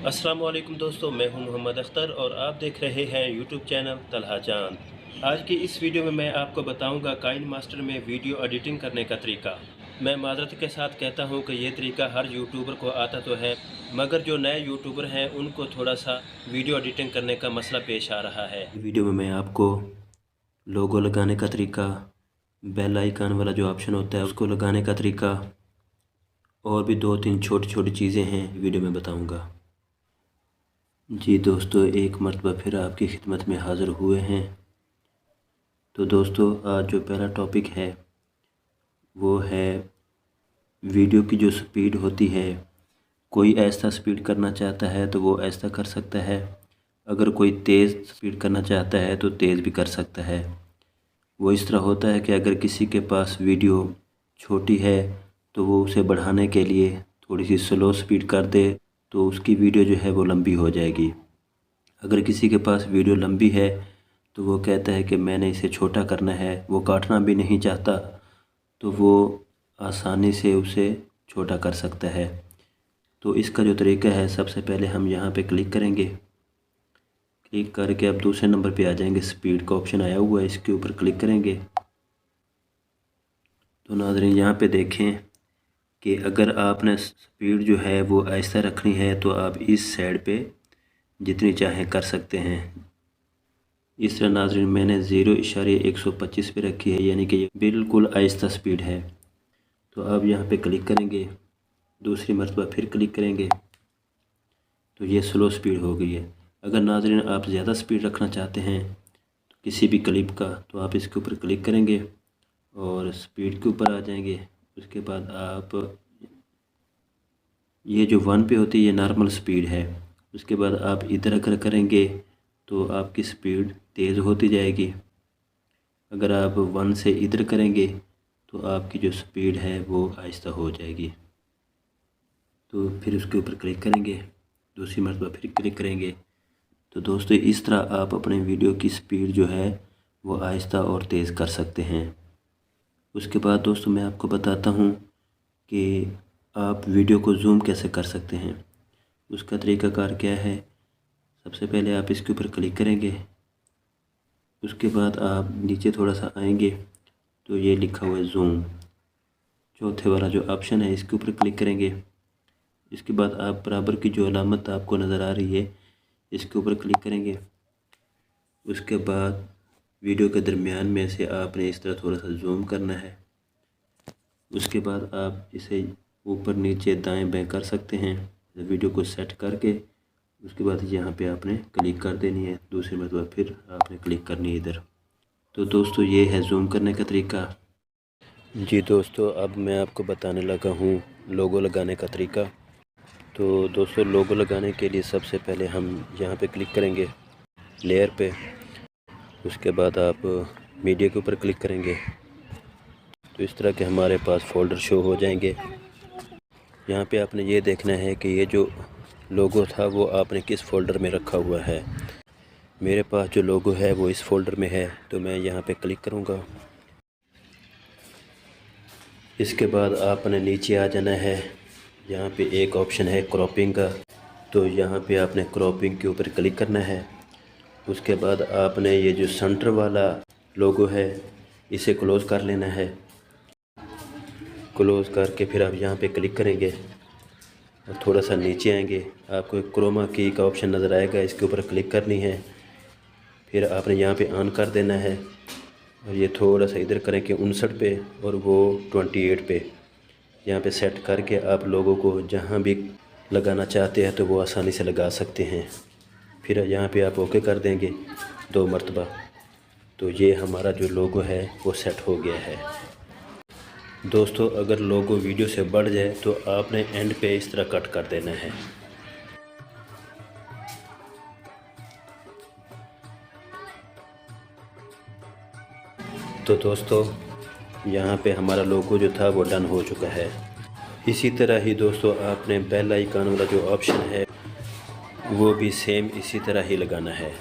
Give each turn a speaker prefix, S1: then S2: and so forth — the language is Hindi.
S1: अस्सलाम वालेकुम दोस्तों, मैं हूं मोहम्मद अख्तर और आप देख रहे हैं यूट्यूब चैनल तलहा चांद। आज की इस वीडियो में मैं आपको बताऊंगा काइन मास्टर में वीडियो एडिटिंग करने का तरीका। मैं माज़रत के साथ कहता हूं कि ये तरीका हर यूट्यूबर को आता तो है, मगर जो नए यूट्यूबर हैं उनको थोड़ा सा वीडियो एडिटिंग करने का मसला पेश आ रहा है। वीडियो में मैं आपको लोगो लगाने का तरीका, बेल आइकन वाला जो ऑप्शन होता है उसको लगाने का तरीका और भी 2-3 छोटी छोटी चीज़ें हैं वीडियो में बताऊँगा। जी दोस्तों, एक मरतबा फिर आपकी खिदमत में हाज़िर हुए हैं। तो दोस्तों, आज जो पहला टॉपिक है वो है वीडियो की जो स्पीड होती है। कोई ऐसा स्पीड करना चाहता है तो वो ऐसा कर सकता है, अगर कोई तेज़ स्पीड करना चाहता है तो तेज़ भी कर सकता है। वो इस तरह होता है कि अगर किसी के पास वीडियो छोटी है तो वो उसे बढ़ाने के लिए थोड़ी सी स्लो स्पीड कर दे तो उसकी वीडियो जो है वो लंबी हो जाएगी। अगर किसी के पास वीडियो लंबी है तो वो कहता है कि मैंने इसे छोटा करना है, वो काटना भी नहीं चाहता, तो वो आसानी से उसे छोटा कर सकता है। तो इसका जो तरीका है, सबसे पहले हम यहाँ पे क्लिक करेंगे। क्लिक करके अब दूसरे नंबर पे आ जाएंगे, स्पीड का ऑप्शन आया हुआ है, इसके ऊपर क्लिक करेंगे। तो नाज़रीन, यहाँ पे देखें कि अगर आपने स्पीड जो है वो ऐसा रखनी है तो आप इस साइड पे जितनी चाहें कर सकते हैं। इस तरह नाज़रीन मैंने 0.125 पे रखी है, यानी कि ये बिल्कुल आहिस्ता स्पीड है। तो अब यहाँ पे क्लिक करेंगे, दूसरी मरतबा फिर क्लिक करेंगे तो ये स्लो स्पीड हो गई है। अगर नाज़रीन आप ज़्यादा स्पीड रखना चाहते हैं तो किसी भी क्लिप का, तो आप इसके ऊपर क्लिक करेंगे और स्पीड के ऊपर आ जाएंगे। उसके बाद आप ये जो 1 पे होती है ये नॉर्मल स्पीड है। उसके बाद आप इधर अगर करेंगे तो आपकी स्पीड तेज़ होती जाएगी। अगर आप 1 से इधर करेंगे तो आपकी जो स्पीड है वो आहिस्ता हो जाएगी। तो फिर उसके ऊपर क्लिक करेंगे, दूसरी मरतबा फिर क्लिक करेंगे। तो दोस्तों, इस तरह आप अपने वीडियो की स्पीड जो है वो आहिस्ता और तेज़ कर सकते हैं। उसके बाद दोस्तों मैं आपको बताता हूँ कि आप वीडियो को जूम कैसे कर सकते हैं। उसका तरीक़ाकार क्या है। सबसे पहले आप इसके ऊपर क्लिक करेंगे, उसके बाद आप नीचे थोड़ा सा आएंगे तो ये लिखा हुआ है जूम, चौथे वाला जो ऑप्शन है इसके ऊपर क्लिक करेंगे। इसके बाद आप बराबर की जो अलामत आपको नज़र आ रही है इसके ऊपर क्लिक करेंगे। उसके बाद वीडियो के दरमियान में से आपने इस तरह थोड़ा सा जूम करना है। उसके बाद आप इसे ऊपर नीचे दाएं बाएं कर सकते हैं वीडियो को सेट करके। उसके बाद यहाँ पे आपने क्लिक कर देनी है, दूसरी मरतबा फिर आपने क्लिक करनी है इधर। तो दोस्तों, ये है जूम करने का तरीका। जी दोस्तों, अब मैं आपको बताने लगा हूँ लोगो लगाने का तरीका। तो दोस्तों, लोगो लगाने के लिए सबसे पहले हम यहाँ पे क्लिक करेंगे लेयर पे। उसके बाद आप मीडिया के ऊपर क्लिक करेंगे तो इस तरह के हमारे पास फ़ोल्डर शो हो जाएंगे। यहाँ पे आपने ये देखना है कि ये जो लोगो था वो आपने किस फ़ोल्डर में रखा हुआ है। मेरे पास जो लोगो है वो इस फ़ोल्डर में है, तो मैं यहाँ पे क्लिक करूँगा। इसके बाद आपने नीचे आ जाना है, यहाँ पे एक ऑप्शन है क्रॉपिंग का, तो यहाँ पे आपने क्रॉपिंग के ऊपर क्लिक करना है। उसके बाद आपने ये जो सेंटर वाला लोगो है इसे क्लोज़ कर लेना है। क्लोज़ करके फिर आप यहाँ पे क्लिक करेंगे और थोड़ा सा नीचे आएंगे, आपको एक क्रोमा की का ऑप्शन नज़र आएगा, इसके ऊपर क्लिक करनी है। फिर आपने यहाँ पे ऑन कर देना है और ये थोड़ा सा इधर करें कि 59 पे और वो 28 पे यहाँ पे सेट करके आप लोगों को जहाँ भी लगाना चाहते हैं तो वो आसानी से लगा सकते हैं। फिर यहाँ पे आप ओके कर देंगे 2 मरतबा, तो ये हमारा जो लोगो है वो सेट हो गया है। दोस्तों, अगर लोगो वीडियो से बढ़ जाए तो आपने एंड पे इस तरह कट कर देना है। तो दोस्तों, यहाँ पे हमारा लोगो जो था वो डन हो चुका है। इसी तरह ही दोस्तों, आपने बेल आइकन वाला जो ऑप्शन है वो भी सेम इसी तरह ही लगाना है।